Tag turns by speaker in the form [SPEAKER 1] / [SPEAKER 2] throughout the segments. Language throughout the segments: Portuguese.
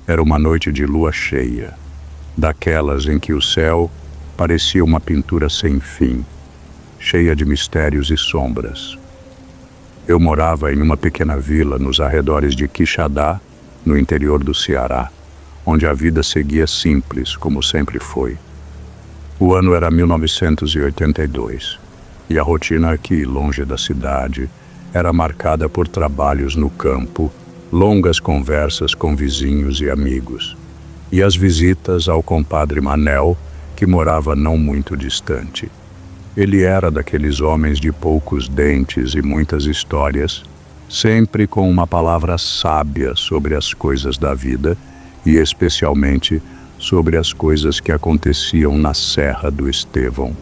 [SPEAKER 1] Era uma noite de lua cheia, daquelas em que o céu parecia uma pintura sem fim, cheia de mistérios e sombras. Eu morava em uma pequena vila nos arredores de Quixadá, no interior do Ceará, onde a vida seguia simples, como sempre foi. O ano era 1982, e a rotina aqui, longe da cidade, era marcada por trabalhos no campo, longas conversas com vizinhos e amigos, e as visitas ao compadre Manel, que morava não muito distante. Ele era daqueles homens de poucos dentes e muitas histórias, sempre com uma palavra sábia sobre as coisas da vida e especialmente sobre as coisas que aconteciam na Serra do Estevão.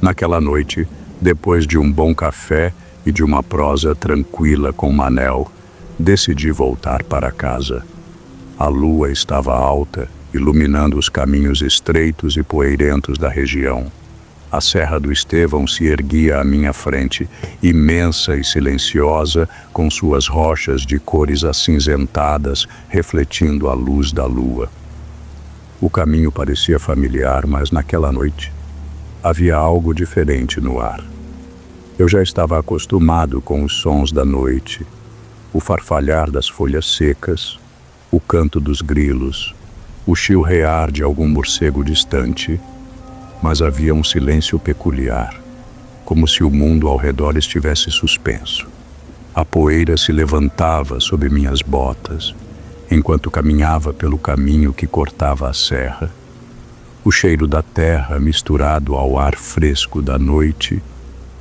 [SPEAKER 1] Naquela noite, depois de um bom café e de uma prosa tranquila com Manel, decidi voltar para casa. A lua estava alta, iluminando os caminhos estreitos e poeirentos da região. A Serra do Estevão se erguia à minha frente, imensa e silenciosa, com suas rochas de cores acinzentadas, refletindo a luz da lua. O caminho parecia familiar, mas naquela noite havia algo diferente no ar. Eu já estava acostumado com os sons da noite, o farfalhar das folhas secas, o canto dos grilos, o chilrear de algum morcego distante, mas havia um silêncio peculiar, como se o mundo ao redor estivesse suspenso. A poeira se levantava sob minhas botas, enquanto caminhava pelo caminho que cortava a serra. O cheiro da terra, misturado ao ar fresco da noite,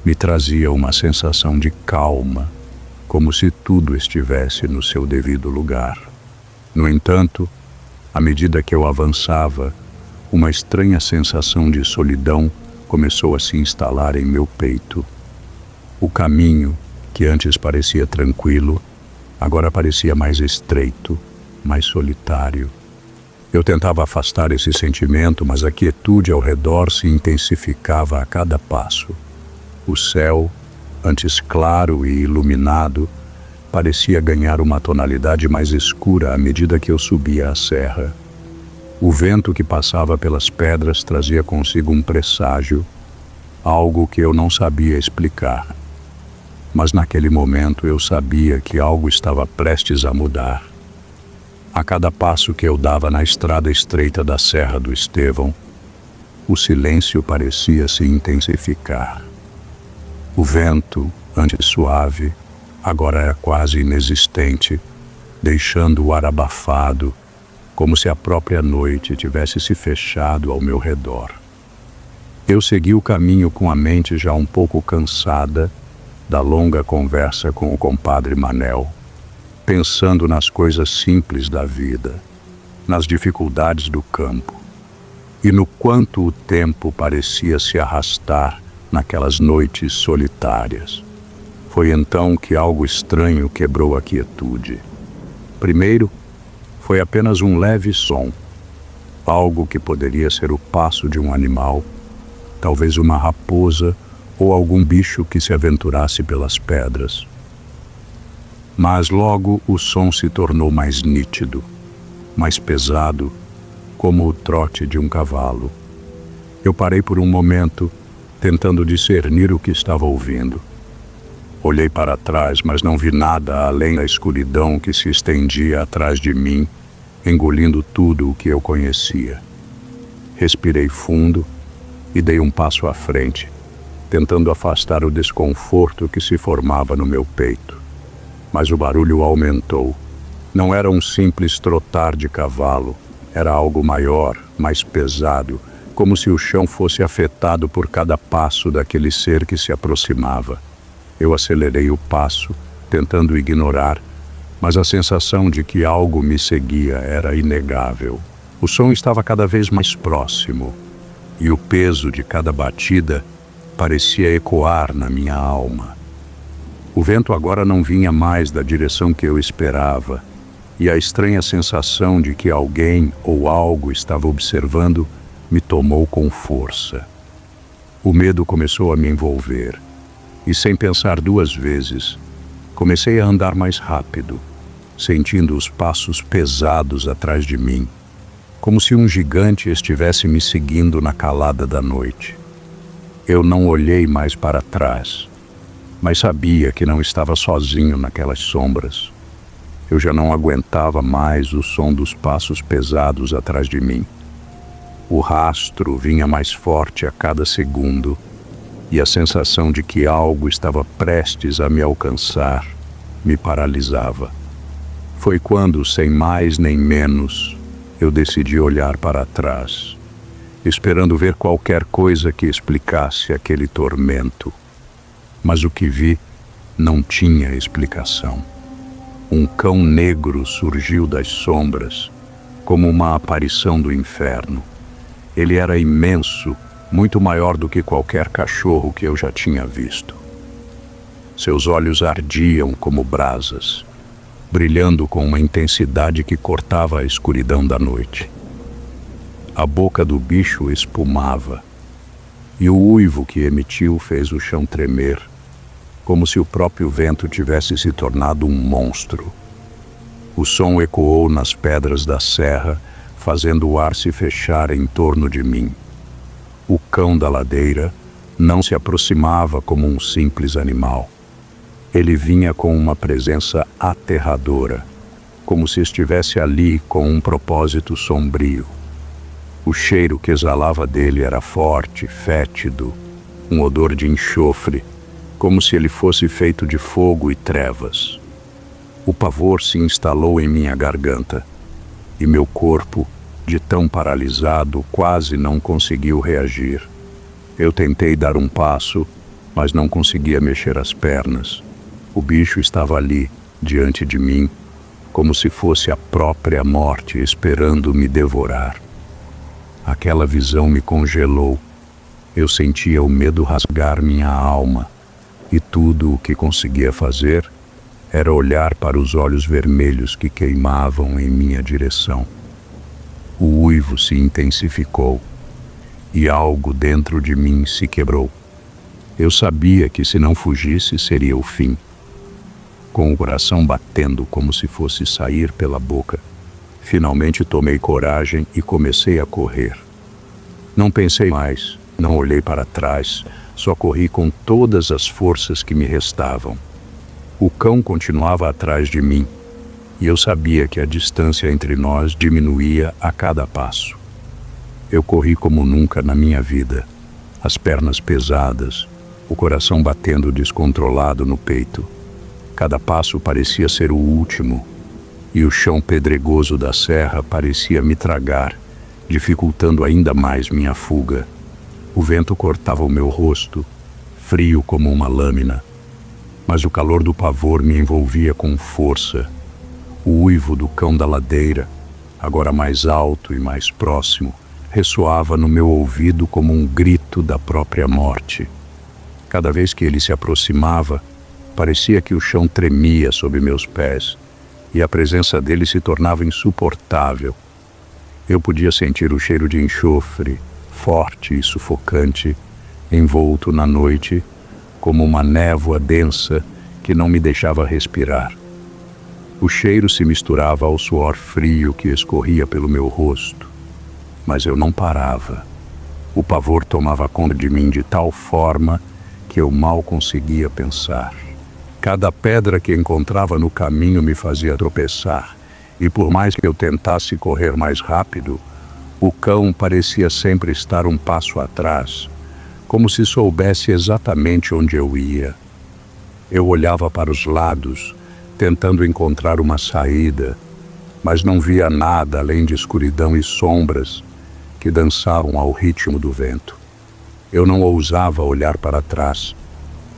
[SPEAKER 1] me trazia uma sensação de calma, como se tudo estivesse no seu devido lugar. No entanto, à medida que eu avançava, uma estranha sensação de solidão começou a se instalar em meu peito. O caminho, que antes parecia tranquilo, agora parecia mais estreito, mais solitário. Eu tentava afastar esse sentimento, mas a quietude ao redor se intensificava a cada passo. O céu, antes claro e iluminado, parecia ganhar uma tonalidade mais escura à medida que eu subia a serra. O vento que passava pelas pedras trazia consigo um presságio, algo que eu não sabia explicar. Mas naquele momento eu sabia que algo estava prestes a mudar. A cada passo que eu dava na estrada estreita da Serra do Estevão, o silêncio parecia se intensificar. O vento, antes suave, agora era quase inexistente, deixando o ar abafado, como se a própria noite tivesse se fechado ao meu redor. Eu segui o caminho com a mente já um pouco cansada da longa conversa com o compadre Manel, pensando nas coisas simples da vida, nas dificuldades do campo, e no quanto o tempo parecia se arrastar naquelas noites solitárias. Foi então que algo estranho quebrou a quietude. Primeiro, foi apenas um leve som, algo que poderia ser o passo de um animal, talvez uma raposa ou algum bicho que se aventurasse pelas pedras. Mas logo o som se tornou mais nítido, mais pesado, como o trote de um cavalo. Eu parei por um momento, tentando discernir o que estava ouvindo. Olhei para trás, mas não vi nada além da escuridão que se estendia atrás de mim, engolindo tudo o que eu conhecia. Respirei fundo e dei um passo à frente, tentando afastar o desconforto que se formava no meu peito. Mas o barulho aumentou. Não era um simples trotar de cavalo, era algo maior, mais pesado, como se o chão fosse afetado por cada passo daquele ser que se aproximava. Eu acelerei o passo, tentando ignorar, mas a sensação de que algo me seguia era inegável. O som estava cada vez mais próximo, e o peso de cada batida parecia ecoar na minha alma. O vento agora não vinha mais da direção que eu esperava, e a estranha sensação de que alguém ou algo estava observando me tomou com força. O medo começou a me envolver, e sem pensar duas vezes, comecei a andar mais rápido, sentindo os passos pesados atrás de mim, como se um gigante estivesse me seguindo na calada da noite. Eu não olhei mais para trás, mas sabia que não estava sozinho naquelas sombras. Eu já não aguentava mais o som dos passos pesados atrás de mim. O rastro vinha mais forte a cada segundo, e a sensação de que algo estava prestes a me alcançar me paralisava. Foi quando, sem mais nem menos, eu decidi olhar para trás, esperando ver qualquer coisa que explicasse aquele tormento. Mas o que vi não tinha explicação. Um cão negro surgiu das sombras, como uma aparição do inferno. Ele era imenso, muito maior do que qualquer cachorro que eu já tinha visto. Seus olhos ardiam como brasas, brilhando com uma intensidade que cortava a escuridão da noite. A boca do bicho espumava, e o uivo que emitiu fez o chão tremer, como se o próprio vento tivesse se tornado um monstro. O som ecoou nas pedras da serra, fazendo o ar se fechar em torno de mim. O cão da ladeira não se aproximava como um simples animal. Ele vinha com uma presença aterradora, como se estivesse ali com um propósito sombrio. O cheiro que exalava dele era forte, fétido, um odor de enxofre, como se ele fosse feito de fogo e trevas. O pavor se instalou em minha garganta, e meu corpo, de tão paralisado, quase não conseguiu reagir. Eu tentei dar um passo, mas não conseguia mexer as pernas. O bicho estava ali, diante de mim, como se fosse a própria morte esperando me devorar. Aquela visão me congelou. Eu sentia o medo rasgar minha alma, e tudo o que conseguia fazer era olhar para os olhos vermelhos que queimavam em minha direção. O uivo se intensificou, e algo dentro de mim se quebrou. Eu sabia que se não fugisse seria o fim. Com o coração batendo como se fosse sair pela boca, finalmente tomei coragem e comecei a correr. Não pensei mais, não olhei para trás, só corri com todas as forças que me restavam. O cão continuava atrás de mim, e eu sabia que a distância entre nós diminuía a cada passo. Eu corri como nunca na minha vida, as pernas pesadas, o coração batendo descontrolado no peito. Cada passo parecia ser o último, e o chão pedregoso da serra parecia me tragar, dificultando ainda mais minha fuga. O vento cortava o meu rosto, frio como uma lâmina, mas o calor do pavor me envolvia com força. O uivo do cão da ladeira, agora mais alto e mais próximo, ressoava no meu ouvido como um grito da própria morte. Cada vez que ele se aproximava, parecia que o chão tremia sob meus pés, e a presença dele se tornava insuportável. Eu podia sentir o cheiro de enxofre, forte e sufocante, envolto na noite, como uma névoa densa que não me deixava respirar. O cheiro se misturava ao suor frio que escorria pelo meu rosto, mas eu não parava. O pavor tomava conta de mim de tal forma que eu mal conseguia pensar. Cada pedra que encontrava no caminho me fazia tropeçar, e por mais que eu tentasse correr mais rápido, o cão parecia sempre estar um passo atrás, como se soubesse exatamente onde eu ia. Eu olhava para os lados, tentando encontrar uma saída, mas não via nada além de escuridão e sombras que dançavam ao ritmo do vento. Eu não ousava olhar para trás,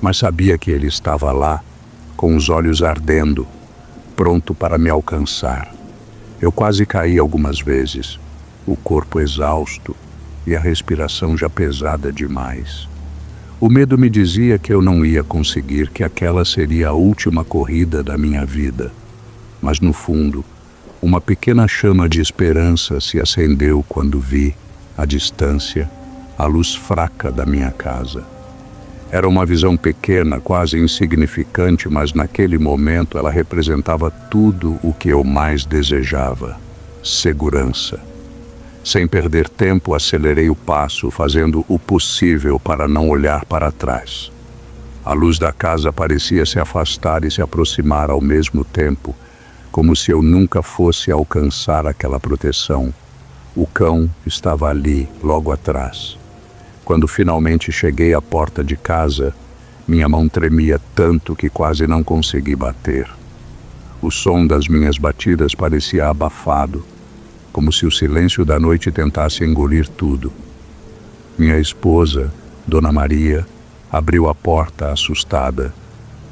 [SPEAKER 1] mas sabia que ele estava lá, com os olhos ardendo, pronto para me alcançar. Eu quase caí algumas vezes, o corpo exausto e a respiração já pesada demais. O medo me dizia que eu não ia conseguir, que aquela seria a última corrida da minha vida. Mas no fundo, uma pequena chama de esperança se acendeu quando vi, à distância, a luz fraca da minha casa. Era uma visão pequena, quase insignificante, mas naquele momento ela representava tudo o que eu mais desejava: segurança. Sem perder tempo, acelerei o passo, fazendo o possível para não olhar para trás. A luz da casa parecia se afastar e se aproximar ao mesmo tempo, como se eu nunca fosse alcançar aquela proteção. O cão estava ali, logo atrás. Quando finalmente cheguei à porta de casa, minha mão tremia tanto que quase não consegui bater. O som das minhas batidas parecia abafado, como se o silêncio da noite tentasse engolir tudo. Minha esposa, Dona Maria, abriu a porta assustada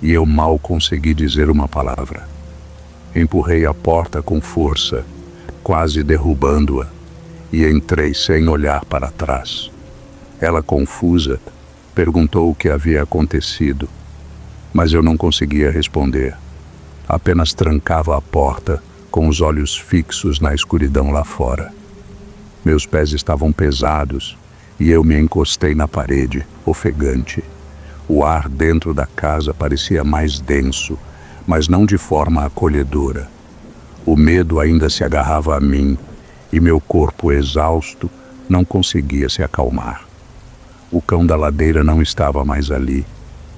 [SPEAKER 1] e eu mal consegui dizer uma palavra. Empurrei a porta com força, quase derrubando-a, e entrei sem olhar para trás. Ela, confusa, perguntou o que havia acontecido, mas eu não conseguia responder. Apenas trancava a porta, com os olhos fixos na escuridão lá fora. Meus pés estavam pesados e eu me encostei na parede, ofegante. O ar dentro da casa parecia mais denso, mas não de forma acolhedora. O medo ainda se agarrava a mim e meu corpo exausto não conseguia se acalmar. O cão da ladeira não estava mais ali,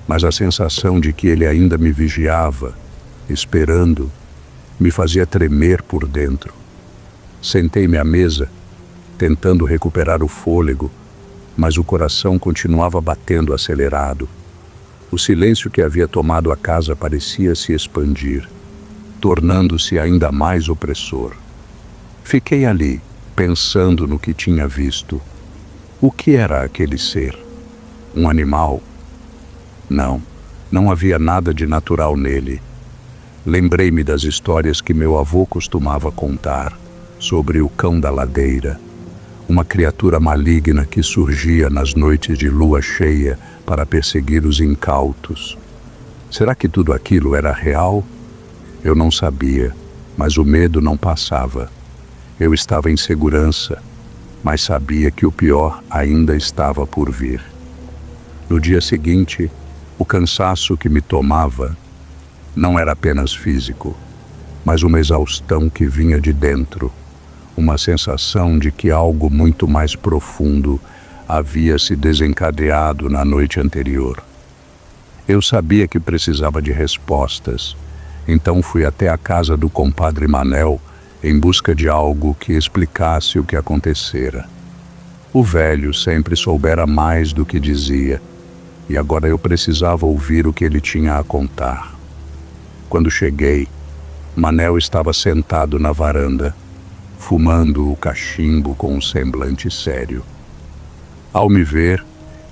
[SPEAKER 1] mas a sensação de que ele ainda me vigiava, esperando, me fazia tremer por dentro. Sentei-me à mesa, tentando recuperar o fôlego, mas o coração continuava batendo acelerado. O silêncio que havia tomado a casa parecia se expandir, tornando-se ainda mais opressor. Fiquei ali, pensando no que tinha visto. O que era aquele ser? Um animal? Não, não havia nada de natural nele. Lembrei-me das histórias que meu avô costumava contar sobre o cão da ladeira, uma criatura maligna que surgia nas noites de lua cheia para perseguir os incautos. Será que tudo aquilo era real? Eu não sabia, mas o medo não passava. Eu estava em segurança, mas sabia que o pior ainda estava por vir. No dia seguinte, o cansaço que me tomava não era apenas físico, mas uma exaustão que vinha de dentro, uma sensação de que algo muito mais profundo havia se desencadeado na noite anterior. Eu sabia que precisava de respostas, então fui até a casa do compadre Manel em busca de algo que explicasse o que acontecera. O velho sempre soubera mais do que dizia, e agora eu precisava ouvir o que ele tinha a contar. Quando cheguei, Manel estava sentado na varanda, fumando o cachimbo com um semblante sério. Ao me ver,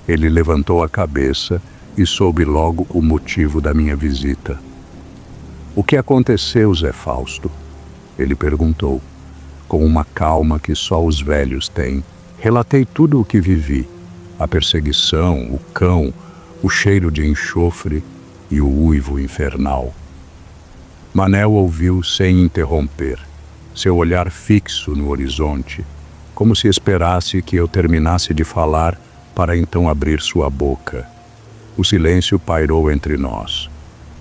[SPEAKER 1] ele levantou a cabeça e soube logo o motivo da minha visita. "O que aconteceu, Zé Fausto?" Ele perguntou, com uma calma que só os velhos têm. Relatei tudo o que vivi: a perseguição, o cão, o cheiro de enxofre e o uivo infernal. Manel ouviu sem interromper, seu olhar fixo no horizonte, como se esperasse que eu terminasse de falar para então abrir sua boca. O silêncio pairou entre nós,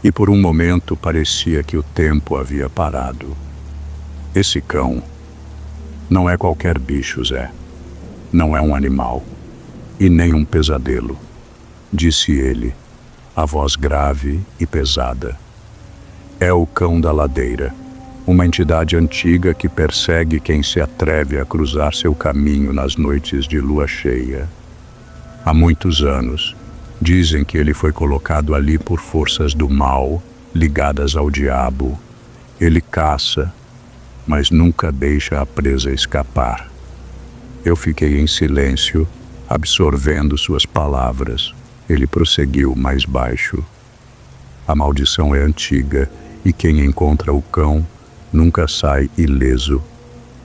[SPEAKER 1] e por um momento parecia que o tempo havia parado. "Esse cão não é qualquer bicho, Zé. Não é um animal, e nem um pesadelo", disse ele, a voz grave e pesada. "É o cão da ladeira, uma entidade antiga que persegue quem se atreve a cruzar seu caminho nas noites de lua cheia. Há muitos anos, dizem que ele foi colocado ali por forças do mal, ligadas ao diabo. Ele caça, mas nunca deixa a presa escapar." Eu fiquei em silêncio, absorvendo suas palavras. Ele prosseguiu mais baixo: "A maldição é antiga, e quem encontra o cão nunca sai ileso.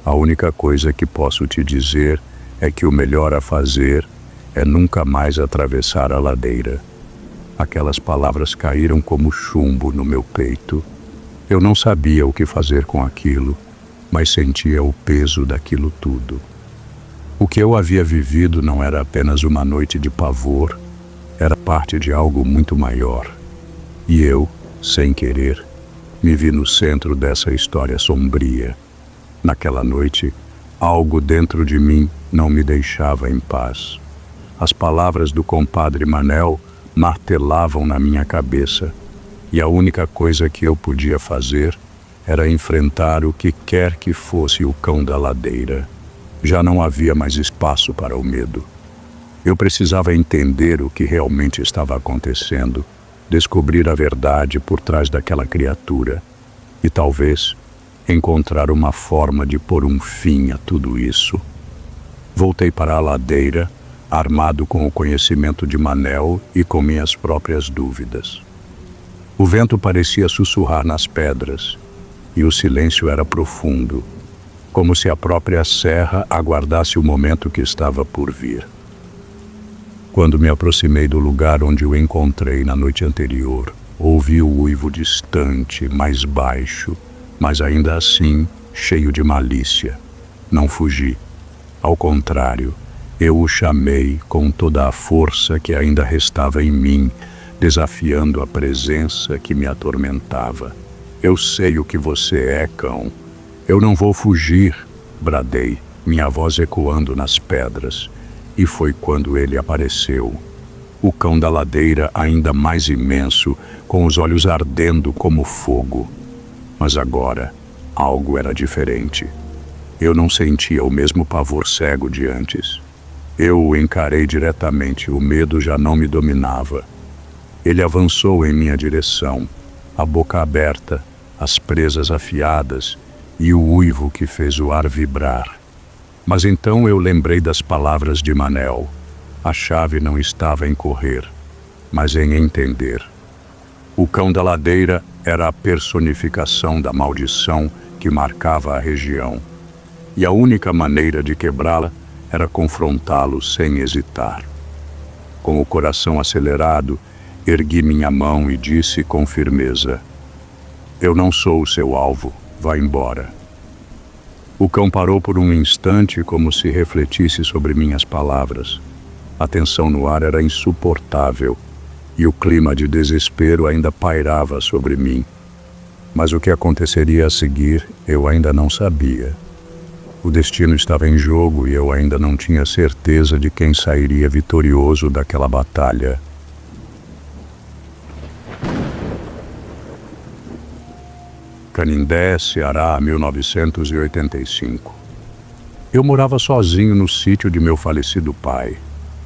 [SPEAKER 1] A única coisa que posso te dizer é que o melhor a fazer é nunca mais atravessar a ladeira." Aquelas palavras caíram como chumbo no meu peito. Eu não sabia o que fazer com aquilo, mas sentia o peso daquilo tudo. O que eu havia vivido não era apenas uma noite de pavor, era parte de algo muito maior. E eu, sem querer, me vi no centro dessa história sombria. Naquela noite, algo dentro de mim não me deixava em paz. As palavras do compadre Manel martelavam na minha cabeça, e a única coisa que eu podia fazer era enfrentar o que quer que fosse o cão da ladeira. Já não havia mais espaço para o medo. Eu precisava entender o que realmente estava acontecendo, descobrir a verdade por trás daquela criatura e talvez encontrar uma forma de pôr um fim a tudo isso. Voltei para a ladeira, armado com o conhecimento de Manel e com minhas próprias dúvidas. O vento parecia sussurrar nas pedras e o silêncio era profundo, como se a própria serra aguardasse o momento que estava por vir. Quando me aproximei do lugar onde o encontrei na noite anterior, ouvi o uivo distante, mais baixo, mas ainda assim cheio de malícia. Não fugi. Ao contrário, eu o chamei com toda a força que ainda restava em mim, desafiando a presença que me atormentava. Eu sei o que você é, cão. Eu não vou fugir, bradei, minha voz ecoando nas pedras. E foi quando ele apareceu. O cão da ladeira ainda mais imenso, com os olhos ardendo como fogo. Mas agora, algo era diferente. Eu não sentia o mesmo pavor cego de antes. Eu o encarei diretamente, o medo já não me dominava. Ele avançou em minha direção, a boca aberta, as presas afiadas e o uivo que fez o ar vibrar. Mas então eu lembrei das palavras de Manel. A chave não estava em correr, mas em entender. O cão da ladeira era a personificação da maldição que marcava a região. E a única maneira de quebrá-la era confrontá-lo sem hesitar. Com o coração acelerado, ergui minha mão e disse com firmeza: "Eu não sou o seu alvo, vá embora." O cão parou por um instante como se refletisse sobre minhas palavras. A tensão no ar era insuportável e o clima de desespero ainda pairava sobre mim. Mas o que aconteceria a seguir eu ainda não sabia. O destino estava em jogo e eu ainda não tinha certeza de quem sairia vitorioso daquela batalha. Canindé, Ceará, 1985. Eu morava sozinho no sítio de meu falecido pai.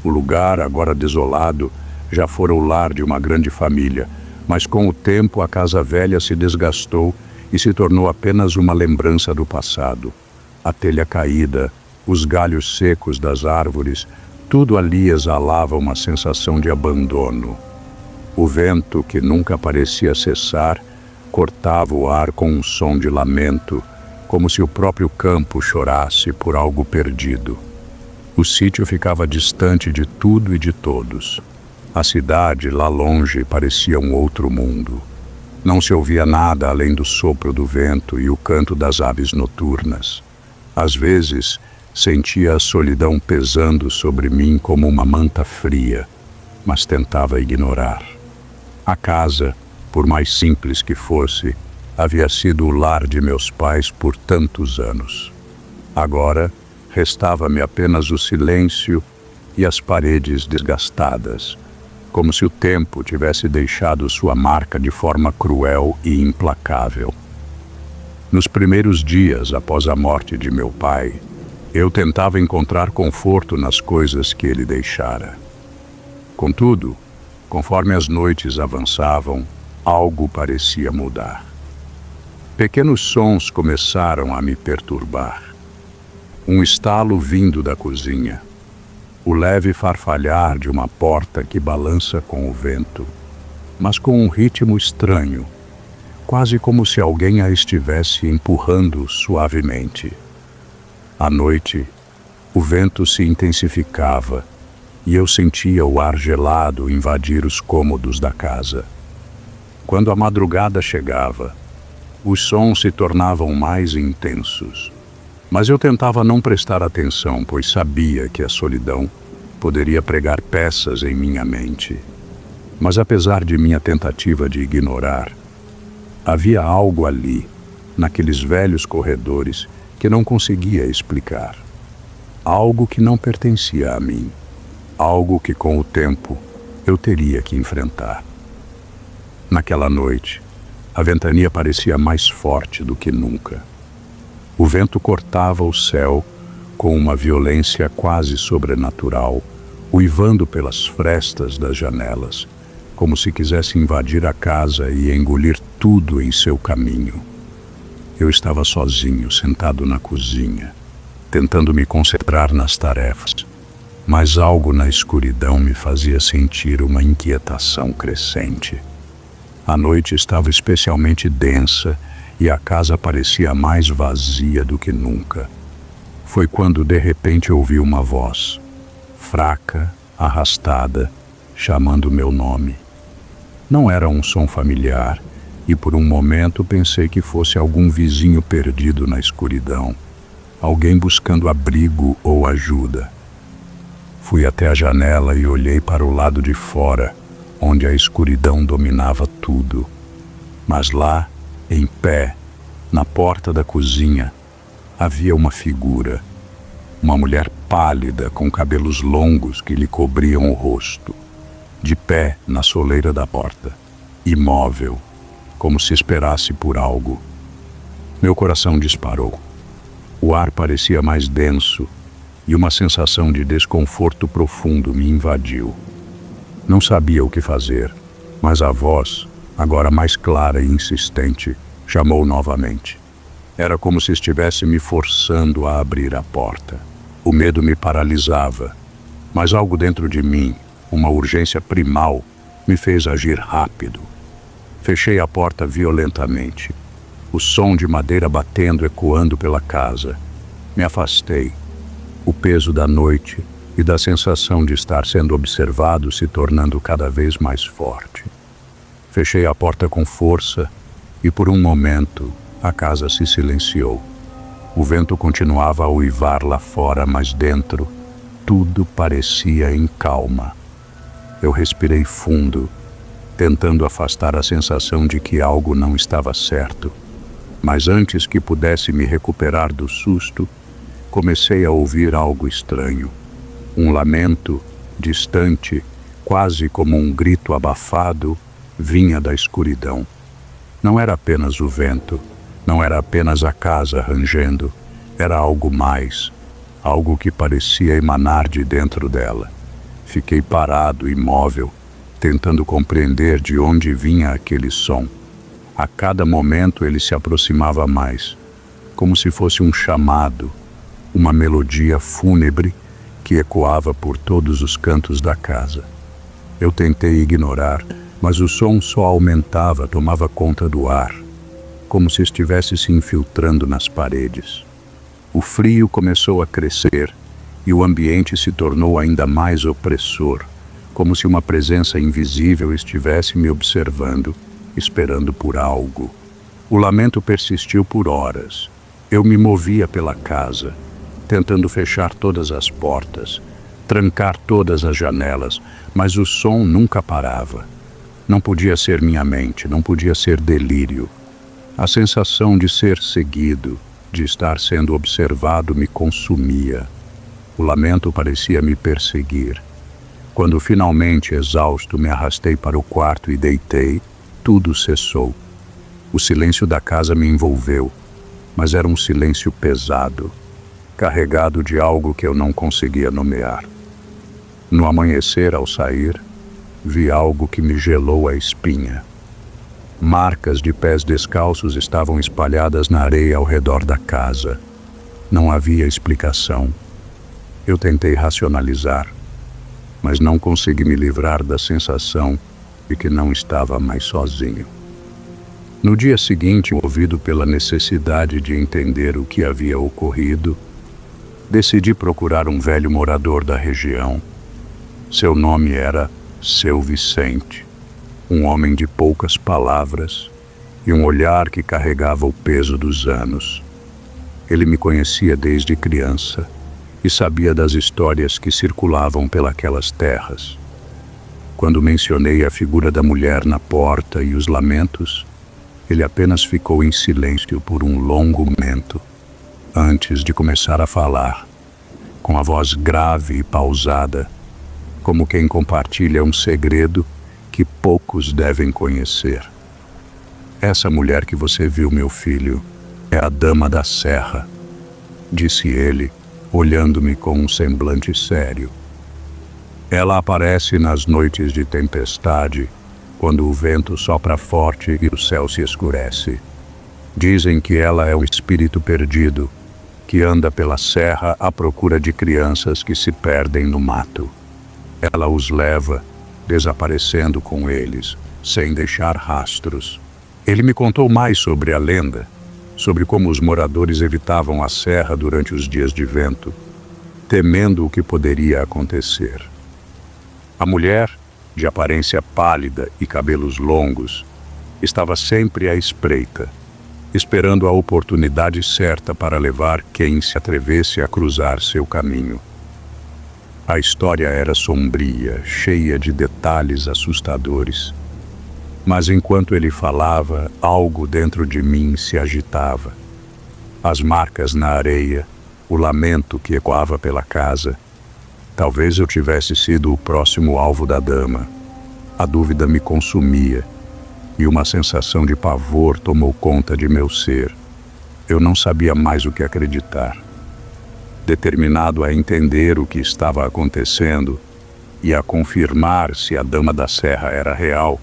[SPEAKER 1] O lugar, agora desolado, já fora o lar de uma grande família, mas com o tempo a casa velha se desgastou e se tornou apenas uma lembrança do passado. A telha caída, os galhos secos das árvores, tudo ali exalava uma sensação de abandono. O vento, que nunca parecia cessar, cortava o ar com um som de lamento, como se o próprio campo chorasse por algo perdido. O sítio ficava distante de tudo e de todos. A cidade, lá longe, parecia um outro mundo. Não se ouvia nada além do sopro do vento e o canto das aves noturnas. Às vezes, sentia a solidão pesando sobre mim como uma manta fria, mas tentava ignorar. A casa, por mais simples que fosse, havia sido o lar de meus pais por tantos anos. Agora, restava-me apenas o silêncio e as paredes desgastadas, como se o tempo tivesse deixado sua marca de forma cruel e implacável. Nos primeiros dias após a morte de meu pai, eu tentava encontrar conforto nas coisas que ele deixara. Contudo, conforme as noites avançavam, algo parecia mudar. Pequenos sons começaram a me perturbar. Um estalo vindo da cozinha, o leve farfalhar de uma porta que balança com o vento, mas com um ritmo estranho, quase como se alguém a estivesse empurrando suavemente. À noite, o vento se intensificava e eu sentia o ar gelado invadir os cômodos da casa. Quando a madrugada chegava, os sons se tornavam mais intensos. Mas eu tentava não prestar atenção, pois sabia que a solidão poderia pregar peças em minha mente. Mas apesar de minha tentativa de ignorar, havia algo ali, naqueles velhos corredores, que não conseguia explicar. Algo que não pertencia a mim. Algo que, com o tempo, eu teria que enfrentar. Naquela noite, a ventania parecia mais forte do que nunca. O vento cortava o céu com uma violência quase sobrenatural, uivando pelas frestas das janelas, como se quisesse invadir a casa e engolir tudo em seu caminho. Eu estava sozinho, sentado na cozinha, tentando me concentrar nas tarefas, mas algo na escuridão me fazia sentir uma inquietação crescente. A noite estava especialmente densa e a casa parecia mais vazia do que nunca. Foi quando de repente ouvi uma voz, fraca, arrastada, chamando meu nome. Não era um som familiar, e por um momento pensei que fosse algum vizinho perdido na escuridão, alguém buscando abrigo ou ajuda. Fui até a janela e olhei para o lado de fora, onde a escuridão dominava tudo. Mas lá, em pé, na porta da cozinha, havia uma figura, uma mulher pálida com cabelos longos que lhe cobriam o rosto, de pé na soleira da porta, imóvel, como se esperasse por algo. Meu coração disparou. O ar parecia mais denso e uma sensação de desconforto profundo me invadiu. Não sabia o que fazer, mas a voz, agora mais clara e insistente, chamou novamente. Era como se estivesse me forçando a abrir a porta. O medo me paralisava, mas algo dentro de mim, uma urgência primal, me fez agir rápido. Fechei a porta violentamente, o som de madeira batendo ecoando pela casa. Me afastei. O peso da noite e da sensação de estar sendo observado se tornando cada vez mais forte. Fechei a porta com força e por um momento a casa se silenciou. O vento continuava a uivar lá fora, mas dentro tudo parecia em calma. Eu respirei fundo, tentando afastar a sensação de que algo não estava certo. Mas antes que pudesse me recuperar do susto, comecei a ouvir algo estranho. Um lamento, distante, quase como um grito abafado, vinha da escuridão. Não era apenas o vento, não era apenas a casa rangendo, era algo mais, algo que parecia emanar de dentro dela. Fiquei parado, imóvel, tentando compreender de onde vinha aquele som. A cada momento ele se aproximava mais, como se fosse um chamado, uma melodia fúnebre que ecoava por todos os cantos da casa. Eu tentei ignorar, mas o som só aumentava, tomava conta do ar, como se estivesse se infiltrando nas paredes. O frio começou a crescer e o ambiente se tornou ainda mais opressor, como se uma presença invisível estivesse me observando, esperando por algo. O lamento persistiu por horas. Eu me movia pela casa, tentando fechar todas as portas, trancar todas as janelas, mas o som nunca parava. Não podia ser minha mente, não podia ser delírio. A sensação de ser seguido, de estar sendo observado, me consumia. O lamento parecia me perseguir. Quando finalmente, exausto, me arrastei para o quarto e deitei, tudo cessou. O silêncio da casa me envolveu, mas era um silêncio pesado, carregado de algo que eu não conseguia nomear. No amanhecer, ao sair, vi algo que me gelou a espinha. Marcas de pés descalços estavam espalhadas na areia ao redor da casa. Não havia explicação. Eu tentei racionalizar, mas não consegui me livrar da sensação de que não estava mais sozinho. No dia seguinte, movido pela necessidade de entender o que havia ocorrido, decidi procurar um velho morador da região. Seu nome era Seu Vicente, um homem de poucas palavras e um olhar que carregava o peso dos anos. Ele me conhecia desde criança e sabia das histórias que circulavam pelas terras. Quando mencionei a figura da mulher na porta e os lamentos, ele apenas ficou em silêncio por um longo momento, antes de começar a falar, com a voz grave e pausada, como quem compartilha um segredo que poucos devem conhecer. Essa mulher que você viu, meu filho, é a Dama da Serra, disse ele, olhando-me com um semblante sério. Ela aparece nas noites de tempestade, quando o vento sopra forte e o céu se escurece. Dizem que ela é o espírito perdido, que anda pela serra à procura de crianças que se perdem no mato. Ela os leva, desaparecendo com eles, sem deixar rastros. Ele me contou mais sobre a lenda, sobre como os moradores evitavam a serra durante os dias de vento, temendo o que poderia acontecer. A mulher, de aparência pálida e cabelos longos, estava sempre à espreita, esperando a oportunidade certa para levar quem se atrevesse a cruzar seu caminho. A história era sombria, cheia de detalhes assustadores. Mas enquanto ele falava, algo dentro de mim se agitava. As marcas na areia, o lamento que ecoava pela casa. Talvez eu tivesse sido o próximo alvo da dama. A dúvida me consumia, e uma sensação de pavor tomou conta de meu ser. Eu não sabia mais o que acreditar. Determinado a entender o que estava acontecendo e a confirmar se a Dama da Serra era real,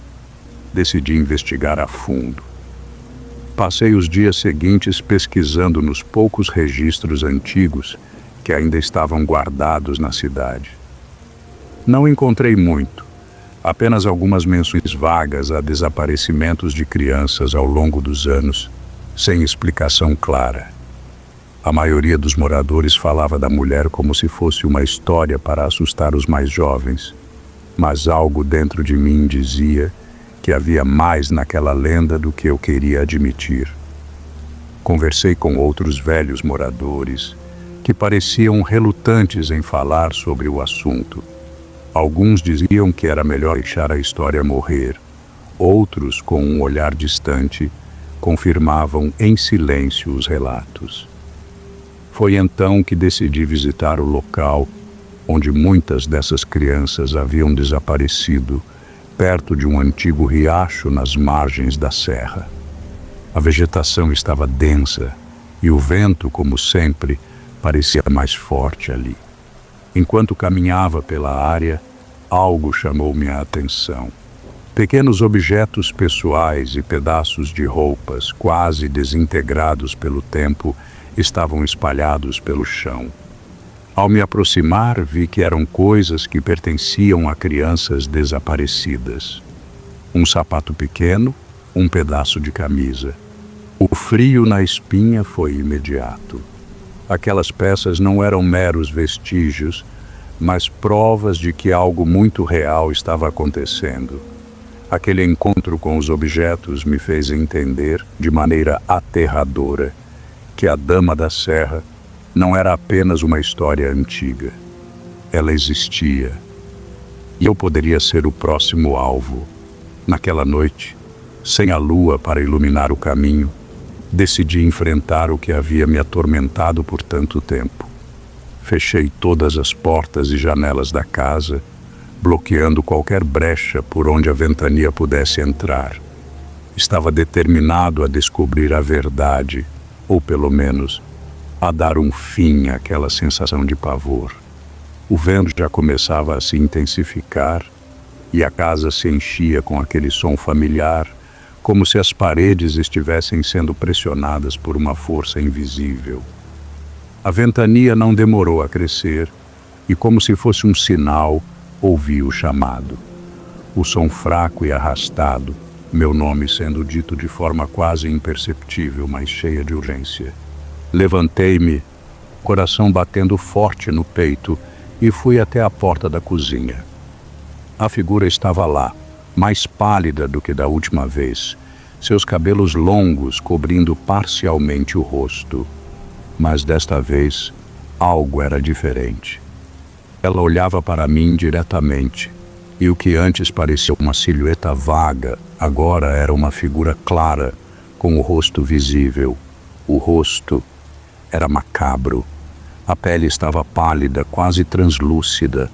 [SPEAKER 1] decidi investigar a fundo. Passei os dias seguintes pesquisando nos poucos registros antigos que ainda estavam guardados na cidade. Não encontrei muito, apenas algumas menções vagas a desaparecimentos de crianças ao longo dos anos, sem explicação clara. A maioria dos moradores falava da mulher como se fosse uma história para assustar os mais jovens, mas algo dentro de mim dizia que havia mais naquela lenda do que eu queria admitir. Conversei com outros velhos moradores que pareciam relutantes em falar sobre o assunto. Alguns diziam que era melhor deixar a história morrer. Outros, com um olhar distante, confirmavam em silêncio os relatos. Foi então que decidi visitar o local onde muitas dessas crianças haviam desaparecido, perto de um antigo riacho nas margens da serra. A vegetação estava densa e o vento, como sempre, parecia mais forte ali. Enquanto caminhava pela área, algo chamou minha atenção. Pequenos objetos pessoais e pedaços de roupas, quase desintegrados pelo tempo, estavam espalhados pelo chão. Ao me aproximar, vi que eram coisas que pertenciam a crianças desaparecidas. Um sapato pequeno, um pedaço de camisa. O frio na espinha foi imediato. Aquelas peças não eram meros vestígios, mas provas de que algo muito real estava acontecendo. Aquele encontro com os objetos me fez entender, de maneira aterradora, que a Dama da Serra não era apenas uma história antiga. Ela existia. E eu poderia ser o próximo alvo. Naquela noite, sem a lua para iluminar o caminho, decidi enfrentar o que havia me atormentado por tanto tempo. Fechei todas as portas e janelas da casa, bloqueando qualquer brecha por onde a ventania pudesse entrar. Estava determinado a descobrir a verdade, ou pelo menos, a dar um fim àquela sensação de pavor. O vento já começava a se intensificar e a casa se enchia com aquele som familiar, como se as paredes estivessem sendo pressionadas por uma força invisível. A ventania não demorou a crescer e, como se fosse um sinal, ouvi o chamado. O som fraco e arrastado, meu nome sendo dito de forma quase imperceptível, mas cheia de urgência. Levantei-me, coração batendo forte no peito, e fui até a porta da cozinha. A figura estava lá, mais pálida do que da última vez, seus cabelos longos cobrindo parcialmente o rosto. Mas desta vez, Algo era diferente. Ela olhava para mim diretamente, e o que antes parecia uma silhueta vaga, agora era uma figura clara, com o rosto visível. O rosto era macabro. A pele estava pálida, quase translúcida,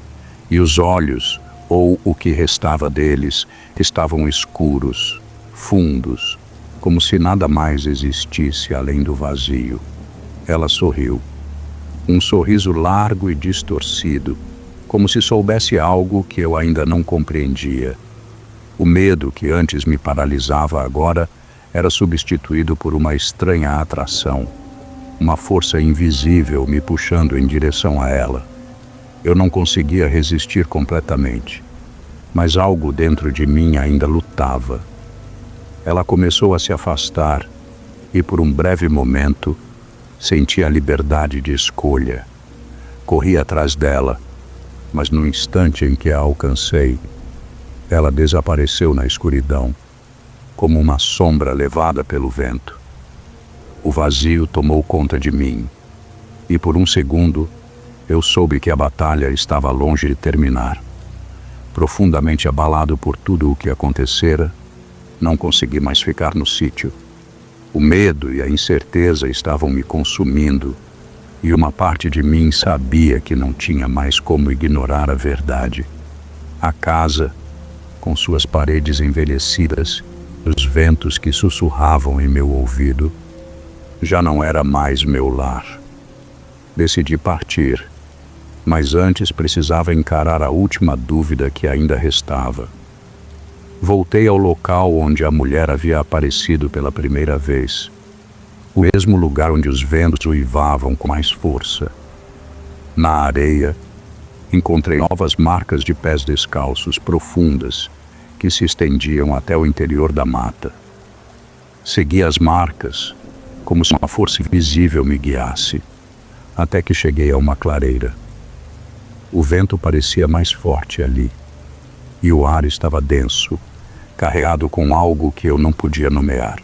[SPEAKER 1] e os olhos, ou o que restava deles, estavam escuros, fundos, como se nada mais existisse além do vazio. Ela sorriu. Um sorriso largo e distorcido, como se soubesse algo que eu ainda não compreendia. O medo que antes me paralisava agora era substituído por uma estranha atração, uma força invisível me puxando em direção a ela. Eu não conseguia resistir completamente, mas algo dentro de mim ainda lutava. Ela começou a se afastar e, por um breve momento, senti a liberdade de escolha. Corri atrás dela, mas no instante em que a alcancei, ela desapareceu na escuridão, como uma sombra levada pelo vento. O vazio tomou conta de mim, e por um segundo eu soube que a batalha estava longe de terminar. Profundamente abalado por tudo o que acontecera, não consegui mais ficar no sítio. O medo e a incerteza estavam me consumindo, e uma parte de mim sabia que não tinha mais como ignorar a verdade. A casa, com suas paredes envelhecidas, os ventos que sussurravam em meu ouvido, já não era mais meu lar. Decidi partir, mas antes precisava encarar a última dúvida que ainda restava. Voltei ao local onde a mulher havia aparecido pela primeira vez. O mesmo lugar onde os ventos uivavam com mais força. Na areia, encontrei novas marcas de pés descalços profundas que se estendiam até o interior da mata. Segui as marcas, como se uma força invisível me guiasse, até que cheguei a uma clareira. O vento parecia mais forte ali, e o ar estava denso, carregado com algo que eu não podia nomear.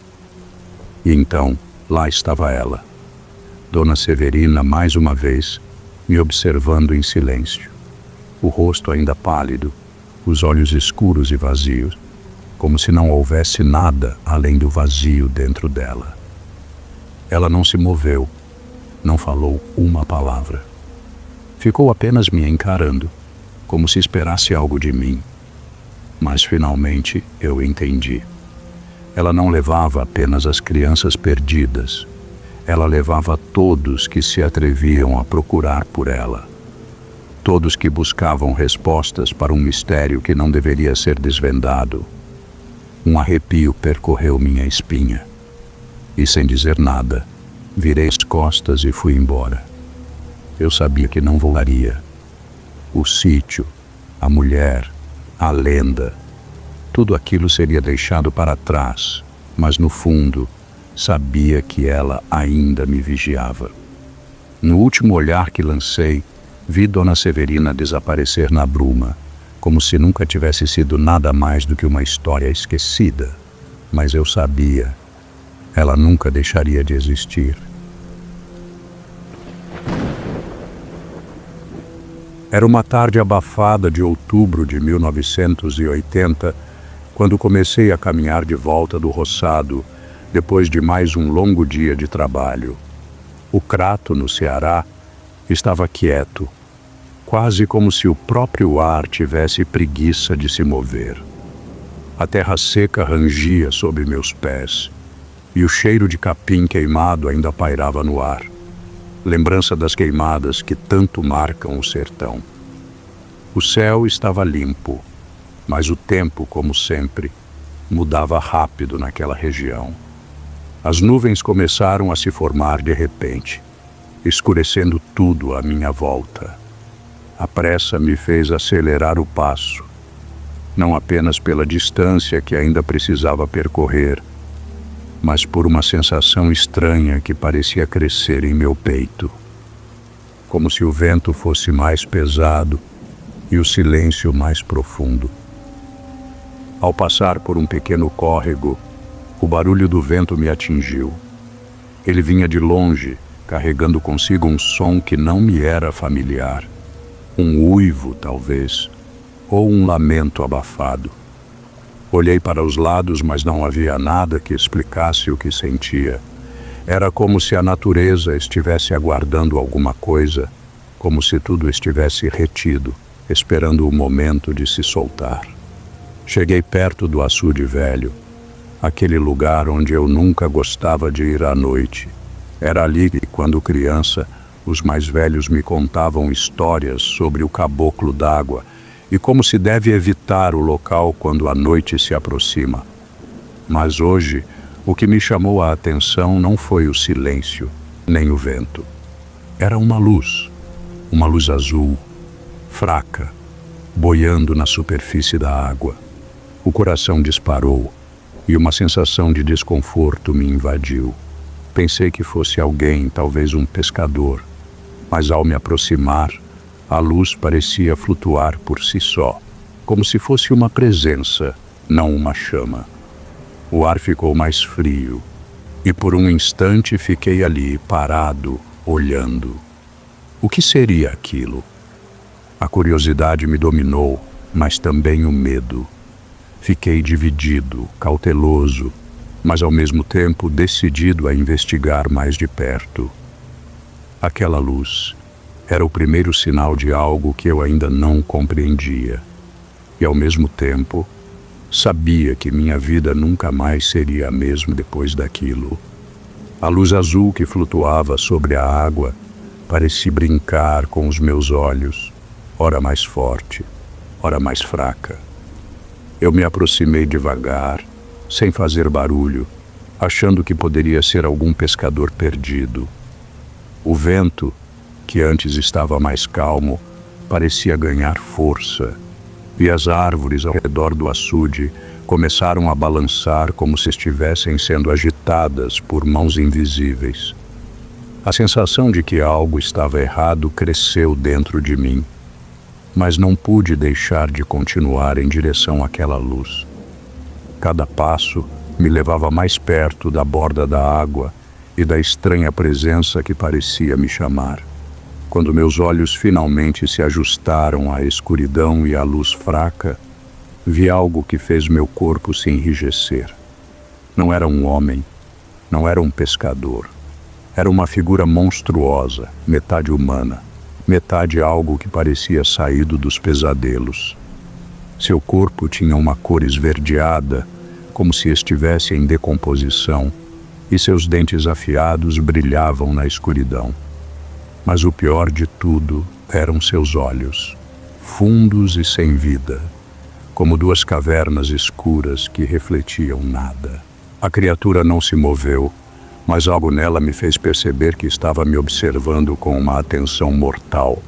[SPEAKER 1] E então, lá estava ela, Dona Severina, mais uma vez, me observando em silêncio. O rosto ainda pálido, os olhos escuros e vazios, como se não houvesse nada além do vazio dentro dela. Ela não se moveu, não falou uma palavra. Ficou apenas me encarando, como se esperasse algo de mim. Mas finalmente eu entendi. Ela não levava apenas as crianças perdidas. Ela levava todos que se atreviam a procurar por ela. Todos que buscavam respostas para um mistério que não deveria ser desvendado. Um arrepio percorreu minha espinha. E sem dizer nada, virei as costas e fui embora. Eu sabia que não voltaria. O sítio, a mulher, a lenda, tudo aquilo seria deixado para trás, mas no fundo, sabia que ela ainda me vigiava. No último olhar que lancei, vi Dona Severina desaparecer na bruma, como se nunca tivesse sido nada mais do que uma história esquecida. Mas eu sabia, ela nunca deixaria de existir. Era uma tarde abafada de outubro de 1980, quando comecei a caminhar de volta do roçado, depois de mais um longo dia de trabalho. O Crato, no Ceará, estava quieto, quase como se o próprio ar tivesse preguiça de se mover. A terra seca rangia sob meus pés, e o cheiro de capim queimado ainda pairava no ar. Lembrança das queimadas que tanto marcam o sertão. O céu estava limpo, mas o tempo, como sempre, mudava rápido naquela região. As nuvens começaram a se formar de repente, escurecendo tudo à minha volta. A pressa me fez acelerar o passo, não apenas pela distância que ainda precisava percorrer, mas por uma sensação estranha que parecia crescer em meu peito. Como se o vento fosse mais pesado e o silêncio mais profundo. Ao passar por um pequeno córrego, o barulho do vento me atingiu. Ele vinha de longe, carregando consigo um som que não me era familiar. Um uivo, talvez, ou um lamento abafado. Olhei para os lados, mas não havia nada que explicasse o que sentia. Era como se a natureza estivesse aguardando alguma coisa, como se tudo estivesse retido, esperando o momento de se soltar. Cheguei perto do açude velho, aquele lugar onde eu nunca gostava de ir à noite. Era ali que, quando criança, os mais velhos me contavam histórias sobre o caboclo d'água e como se deve evitar o local quando a noite se aproxima. Mas hoje, o que me chamou a atenção não foi o silêncio, nem o vento. Era uma luz azul, fraca, boiando na superfície da água. O coração disparou e uma sensação de desconforto me invadiu. Pensei que fosse alguém, talvez um pescador, mas ao me aproximar, a luz parecia flutuar por si só, como se fosse uma presença, não uma chama. O ar ficou mais frio e por um instante fiquei ali, parado, olhando. O que seria aquilo? A curiosidade me dominou, mas também o medo. Fiquei dividido, cauteloso, mas ao mesmo tempo decidido a investigar mais de perto. Aquela luz era o primeiro sinal de algo que eu ainda não compreendia. E ao mesmo tempo, sabia que minha vida nunca mais seria a mesma depois daquilo. A luz azul que flutuava sobre a água parecia brincar com os meus olhos, ora mais forte, ora mais fraca. Eu me aproximei devagar, sem fazer barulho, achando que poderia ser algum pescador perdido. O vento, que antes estava mais calmo, parecia ganhar força, e as árvores ao redor do açude começaram a balançar como se estivessem sendo agitadas por mãos invisíveis. A sensação de que algo estava errado cresceu dentro de mim, mas não pude deixar de continuar em direção àquela luz. Cada passo me levava mais perto da borda da água e da estranha presença que parecia me chamar. Quando meus olhos finalmente se ajustaram à escuridão e à luz fraca, vi algo que fez meu corpo se enrijecer. Não era um homem, não era um pescador. Era uma figura monstruosa, metade humana, metade algo que parecia saído dos pesadelos. Seu corpo tinha uma cor esverdeada, como se estivesse em decomposição, e seus dentes afiados brilhavam na escuridão. Mas o pior de tudo eram seus olhos, fundos e sem vida, como duas cavernas escuras que refletiam nada. A criatura não se moveu, mas algo nela me fez perceber que estava me observando com uma atenção mortal.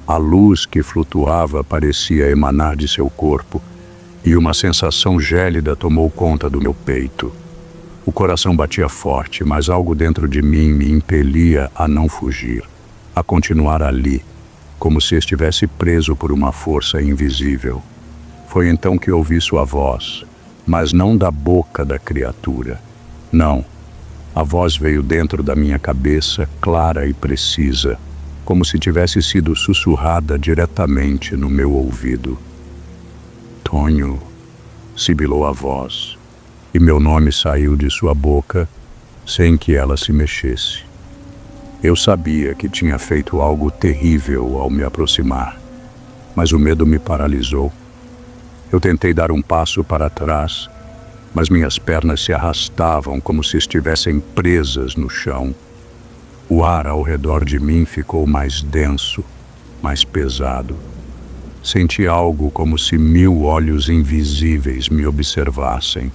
[SPEAKER 1] A luz que flutuava parecia emanar de seu corpo, e uma sensação gélida tomou conta do meu peito. O coração batia forte, mas algo dentro de mim me impelia a não fugir, a continuar ali, como se estivesse preso por uma força invisível. Foi então que ouvi sua voz, mas não da boca da criatura. Não, a voz veio dentro da minha cabeça, clara e precisa, como se tivesse sido sussurrada diretamente no meu ouvido. Tonho, sibilou a voz, e meu nome saiu de sua boca sem que ela se mexesse. Eu sabia que tinha feito algo terrível ao me aproximar, mas o medo me paralisou. Eu tentei dar um passo para trás, mas minhas pernas se arrastavam como se estivessem presas no chão. O ar ao redor de mim ficou mais denso, mais pesado. Senti algo como se 1000 olhos invisíveis me observassem,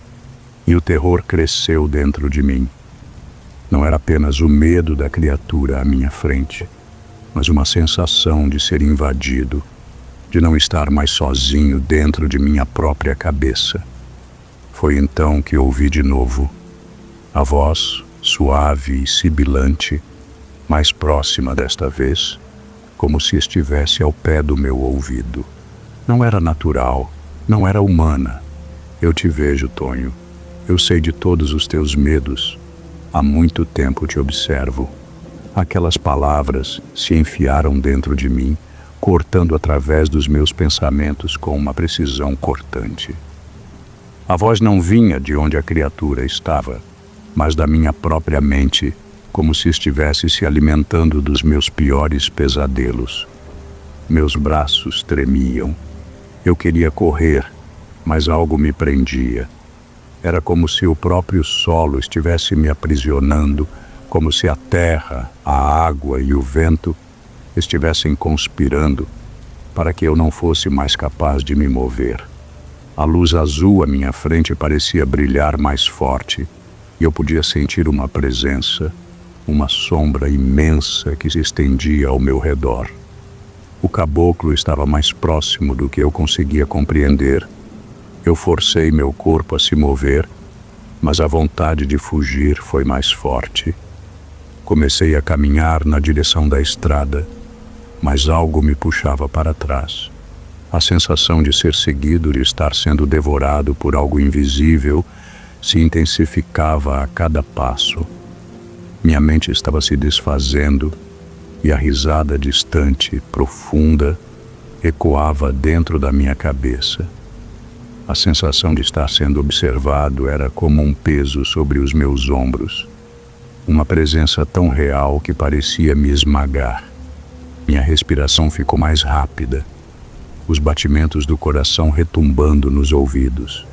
[SPEAKER 1] e o terror cresceu dentro de mim. Não era apenas o medo da criatura à minha frente, mas uma sensação de ser invadido, de não estar mais sozinho dentro de minha própria cabeça. Foi então que ouvi de novo a voz, suave e sibilante, mais próxima desta vez, como se estivesse ao pé do meu ouvido. Não era natural, não era humana. Eu te vejo, Tonho. Eu sei de todos os teus medos. Há muito tempo te observo. Aquelas palavras se enfiaram dentro de mim, cortando através dos meus pensamentos com uma precisão cortante. A voz não vinha de onde a criatura estava, mas da minha própria mente, como se estivesse se alimentando dos meus piores pesadelos. Meus braços tremiam. Eu queria correr, mas algo me prendia. Era como se o próprio solo estivesse me aprisionando, como se a terra, a água e o vento estivessem conspirando para que eu não fosse mais capaz de me mover. A luz azul à minha frente parecia brilhar mais forte e eu podia sentir uma presença, uma sombra imensa que se estendia ao meu redor. O caboclo estava mais próximo do que eu conseguia compreender. Eu forcei meu corpo a se mover, mas a vontade de fugir foi mais forte. Comecei a caminhar na direção da estrada, mas algo me puxava para trás. A sensação de ser seguido, de estar sendo devorado por algo invisível, se intensificava a cada passo. Minha mente estava se desfazendo e a risada distante, profunda, ecoava dentro da minha cabeça. A sensação de estar sendo observado era como um peso sobre os meus ombros. Uma presença tão real que parecia me esmagar. Minha respiração ficou mais rápida, os batimentos do coração retumbando nos ouvidos.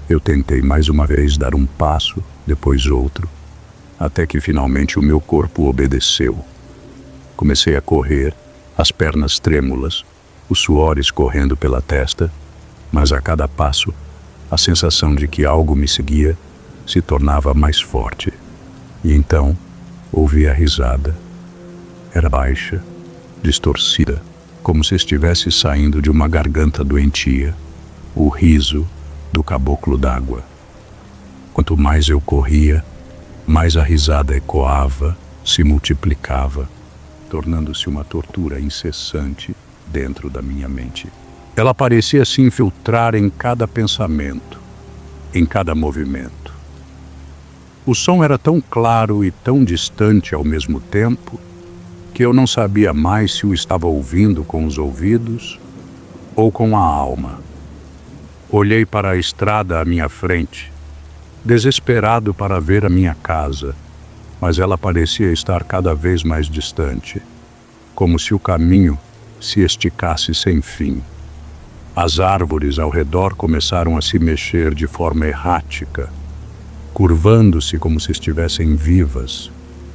[SPEAKER 1] Eu tentei mais uma vez dar um passo, depois outro, até que finalmente o meu corpo obedeceu. Comecei a correr, as pernas trêmulas, os suores correndo pela testa, mas a cada passo, a sensação de que algo me seguia se tornava mais forte. E então, ouvi a risada. Era baixa, distorcida, como se estivesse saindo de uma garganta doentia, o riso do caboclo d'água. Quanto mais eu corria, mais a risada ecoava, se multiplicava, tornando-se uma tortura incessante dentro da minha mente. Ela parecia se infiltrar em cada pensamento, em cada movimento. O som era tão claro e tão distante ao mesmo tempo que eu não sabia mais se o estava ouvindo com os ouvidos ou com a alma. Olhei para a estrada à minha frente, desesperado para ver a minha casa, mas ela parecia estar cada vez mais distante, como se o caminho se esticasse sem fim. As árvores ao redor começaram a se mexer de forma errática, curvando-se como se estivessem vivas,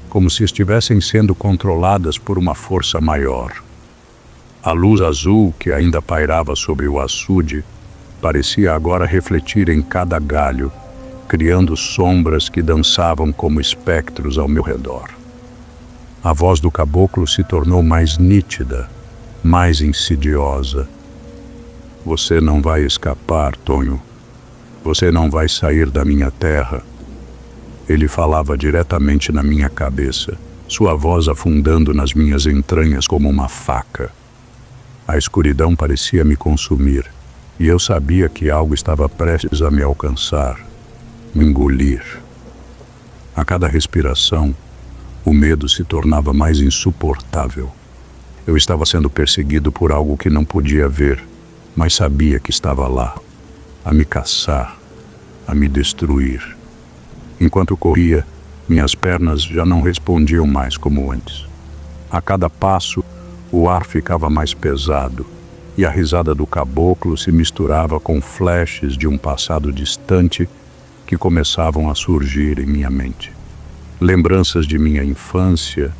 [SPEAKER 1] como se estivessem sendo controladas por uma força maior. A luz azul que ainda pairava sobre o açude parecia agora refletir em cada galho, criando sombras que dançavam como espectros ao meu redor. A voz do caboclo se tornou mais nítida, mais insidiosa. Você não vai escapar, Tonho. Você não vai sair da minha terra. Ele falava diretamente na minha cabeça, sua voz afundando nas minhas entranhas como uma faca. A escuridão parecia me consumir, e eu sabia que algo estava prestes a me alcançar, me engolir. A cada respiração, o medo se tornava mais insuportável. Eu estava sendo perseguido por algo que não podia ver, mas sabia que estava lá, a me caçar, a me destruir. Enquanto corria, minhas pernas já não respondiam mais como antes. A cada passo, o ar ficava mais pesado, e a risada do caboclo se misturava com flashes de um passado distante que começavam a surgir em minha mente. Lembranças de minha infância,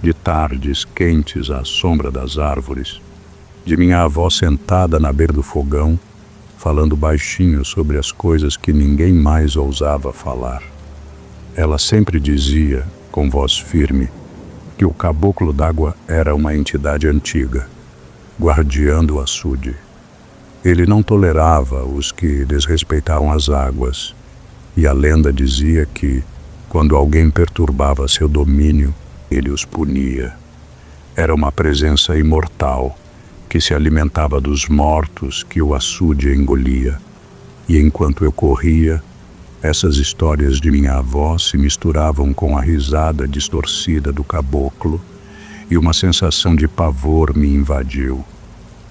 [SPEAKER 1] de tardes quentes à sombra das árvores, de minha avó sentada na beira do fogão, falando baixinho sobre as coisas que ninguém mais ousava falar. Ela sempre dizia, com voz firme, que o caboclo d'água era uma entidade antiga, guardiã do açude. Ele não tolerava os que desrespeitavam as águas, e a lenda dizia que, quando alguém perturbava seu domínio, ele os punia. Era uma presença imortal, que se alimentava dos mortos que o açude engolia, e enquanto eu corria, Essas histórias de minha avó se misturavam com a risada distorcida do caboclo e uma sensação de pavor me invadiu.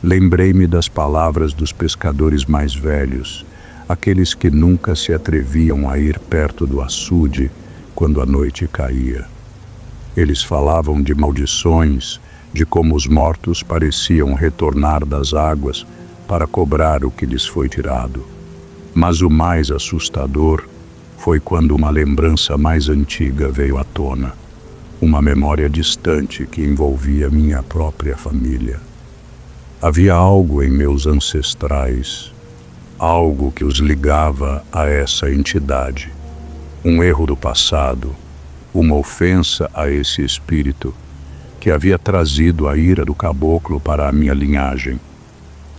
[SPEAKER 1] Lembrei-me das palavras dos pescadores mais velhos, aqueles que nunca se atreviam a ir perto do açude quando a noite caía. Eles falavam de maldições, de como os mortos pareciam retornar das águas para cobrar o que lhes foi tirado. Mas o mais assustador foi quando uma lembrança mais antiga veio à tona, uma memória distante que envolvia minha própria família. Havia algo em meus ancestrais, algo que os ligava a essa entidade, um erro do passado, uma ofensa a esse espírito que havia trazido a ira do caboclo para a minha linhagem.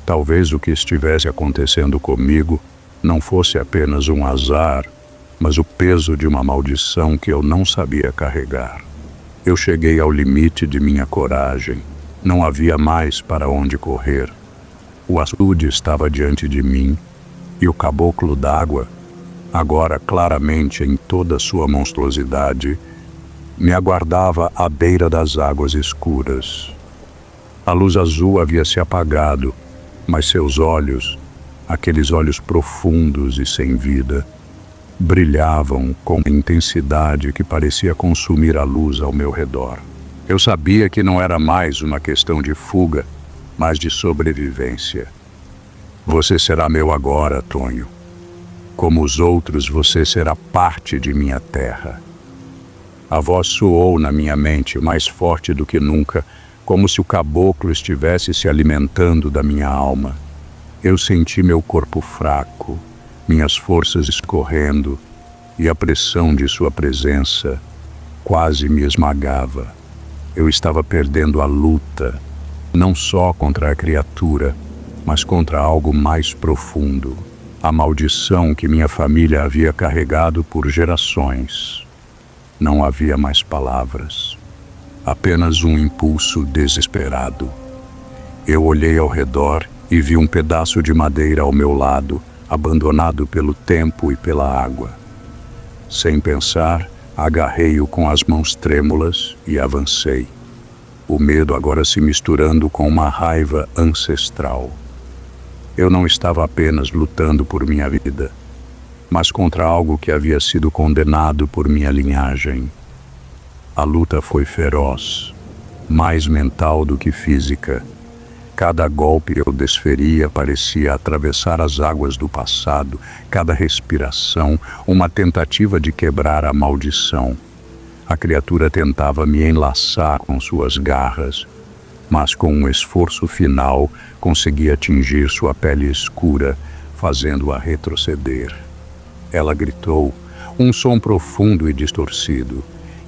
[SPEAKER 1] Talvez o que estivesse acontecendo comigo não fosse apenas um azar, mas o peso de uma maldição que eu não sabia carregar. Eu cheguei ao limite de minha coragem. Não havia mais para onde correr. O açude estava diante de mim e o caboclo d'água, agora claramente em toda sua monstruosidade, me aguardava à beira das águas escuras. A luz azul havia se apagado, mas seus olhos, aqueles olhos profundos e sem vida, brilhavam com intensidade que parecia consumir a luz ao meu redor. Eu sabia que não era mais uma questão de fuga, mas de sobrevivência. Você será meu agora, Tonho. Como os outros, você será parte de minha terra. A voz soou na minha mente mais forte do que nunca, como se o caboclo estivesse se alimentando da minha alma. Eu senti meu corpo fraco, minhas forças escorrendo, e a pressão de sua presença quase me esmagava. Eu estava perdendo a luta, não só contra a criatura, mas contra algo mais profundo, a maldição que minha família havia carregado por gerações. Não havia mais palavras, apenas um impulso desesperado. Eu olhei ao redor e vi um pedaço de madeira ao meu lado, abandonado pelo tempo e pela água. Sem pensar, agarrei-o com as mãos trêmulas e avancei, o medo agora se misturando com uma raiva ancestral. Eu não estava apenas lutando por minha vida, mas contra algo que havia sido condenado por minha linhagem. A luta foi feroz, mais mental do que física. Cada golpe que eu desferia parecia atravessar as águas do passado, cada respiração, uma tentativa de quebrar a maldição. A criatura tentava me enlaçar com suas garras, mas com um esforço final conseguia atingir sua pele escura, fazendo-a retroceder. Ela gritou, um som profundo e distorcido,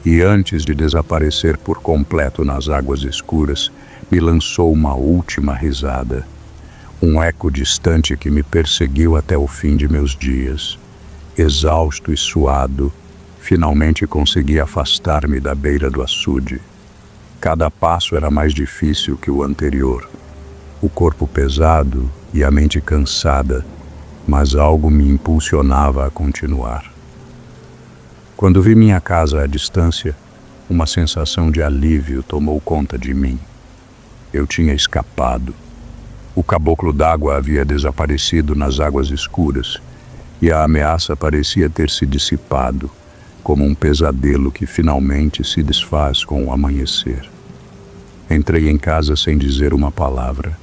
[SPEAKER 1] e antes de desaparecer por completo nas águas escuras, me lançou uma última risada, um eco distante que me perseguiu até o fim de meus dias. Exausto e suado, finalmente consegui afastar-me da beira do açude. Cada passo era mais difícil que o anterior. O corpo pesado e a mente cansada, mas algo me impulsionava a continuar. Quando vi minha casa à distância, uma sensação de alívio tomou conta de mim. Eu tinha escapado. O caboclo d'água havia desaparecido nas águas escuras e a ameaça parecia ter se dissipado, como um pesadelo que finalmente se desfaz com o amanhecer. Entrei em casa sem dizer uma palavra.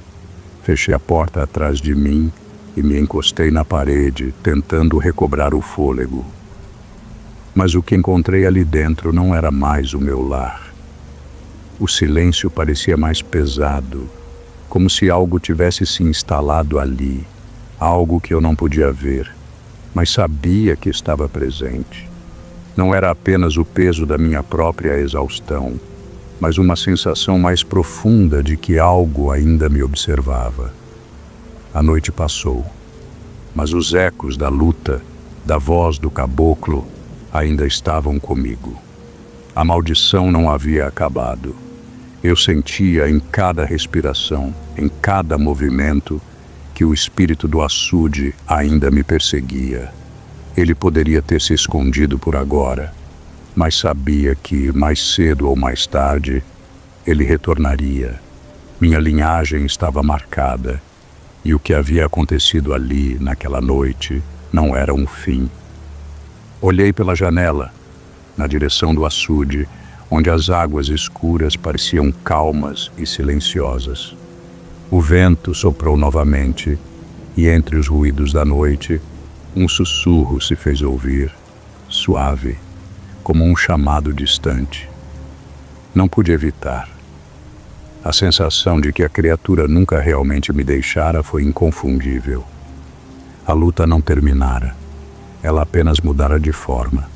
[SPEAKER 1] Fechei a porta atrás de mim e me encostei na parede, tentando recobrar o fôlego. Mas o que encontrei ali dentro não era mais o meu lar. O silêncio parecia mais pesado, como se algo tivesse se instalado ali, algo que eu não podia ver, mas sabia que estava presente. Não era apenas o peso da minha própria exaustão, mas uma sensação mais profunda de que algo ainda me observava. A noite passou, mas os ecos da luta, da voz do caboclo, ainda estavam comigo. A maldição não havia acabado. Eu sentia em cada respiração, em cada movimento, que o espírito do açude ainda me perseguia. Ele poderia ter se escondido por agora, mas sabia que, mais cedo ou mais tarde, ele retornaria. Minha linhagem estava marcada, e o que havia acontecido ali, naquela noite, não era um fim. Olhei pela janela, na direção do açude, onde as águas escuras pareciam calmas e silenciosas. O vento soprou novamente, e entre os ruídos da noite, um sussurro se fez ouvir, suave, como um chamado distante. Não pude evitar. A sensação de que a criatura nunca realmente me deixara foi inconfundível. A luta não terminara. Ela apenas mudara de forma.